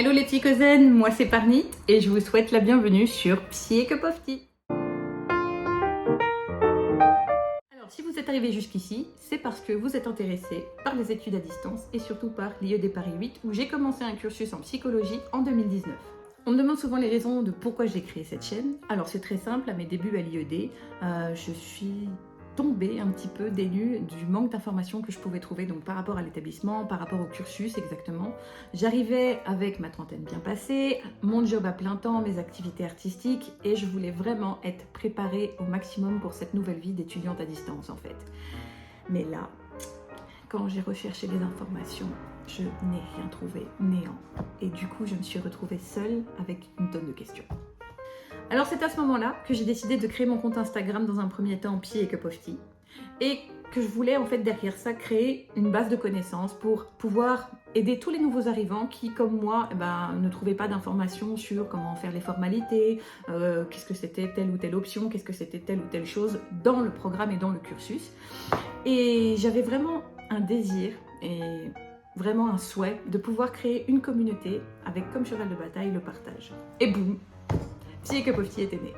Hello les petits cousins, moi c'est Parnit et je vous souhaite la bienvenue sur Psy & Cup of Tea. Alors si vous êtes arrivé jusqu'ici, c'est parce que vous êtes intéressé par les études à distance et surtout par l'IED Paris 8 où j'ai commencé un cursus en psychologie en 2019. On me demande souvent les raisons de pourquoi j'ai créé cette chaîne. Alors c'est très simple, à mes débuts à l'IED, je suis tombée un petit peu des nues du manque d'informations que je pouvais trouver donc par rapport à l'établissement, par rapport au cursus exactement. J'arrivais avec ma trentaine bien passée, mon job à plein temps, mes activités artistiques et je voulais vraiment être préparée au maximum pour cette nouvelle vie d'étudiante à distance en fait. Mais là, quand j'ai recherché des informations, je n'ai rien trouvé, néant. Et du coup, je me suis retrouvée seule avec une tonne de questions. Alors c'est à ce moment-là que j'ai décidé de créer mon compte Instagram dans un premier temps Psy & Cup of Tea et que je voulais en fait derrière ça créer une base de connaissances pour pouvoir aider tous les nouveaux arrivants qui comme moi ne trouvaient pas d'informations sur comment faire les formalités, qu'est-ce que c'était telle ou telle option, qu'est-ce que c'était telle ou telle chose dans le programme et dans le cursus. Et j'avais vraiment un désir et vraiment un souhait de pouvoir créer une communauté avec comme cheval de bataille le partage. Et boum, Psy & Cup of Tea était né.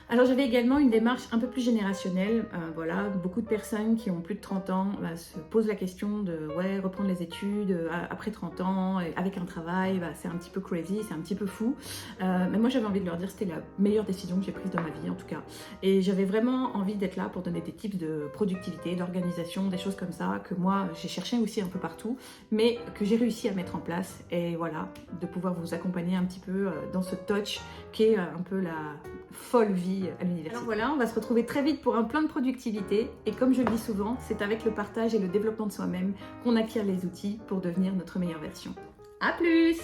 Alors j'avais également une démarche un peu plus générationnelle, voilà, beaucoup de personnes qui ont plus de 30 ans se posent la question de reprendre les études après 30 ans, avec un travail, c'est un petit peu crazy, c'est un petit peu fou, mais moi j'avais envie de leur dire que c'était la meilleure décision que j'ai prise dans ma vie en tout cas, et j'avais vraiment envie d'être là pour donner des tips de productivité, d'organisation, des choses comme ça, que moi j'ai cherché aussi un peu partout, mais que j'ai réussi à mettre en place, et voilà, de pouvoir vous accompagner un petit peu dans ce touch qui est un peu la folle vie à l'université. Alors voilà, on va se retrouver très vite pour un plein de productivité et comme je le dis souvent, c'est avec le partage et le développement de soi-même qu'on acquiert les outils pour devenir notre meilleure version. À plus!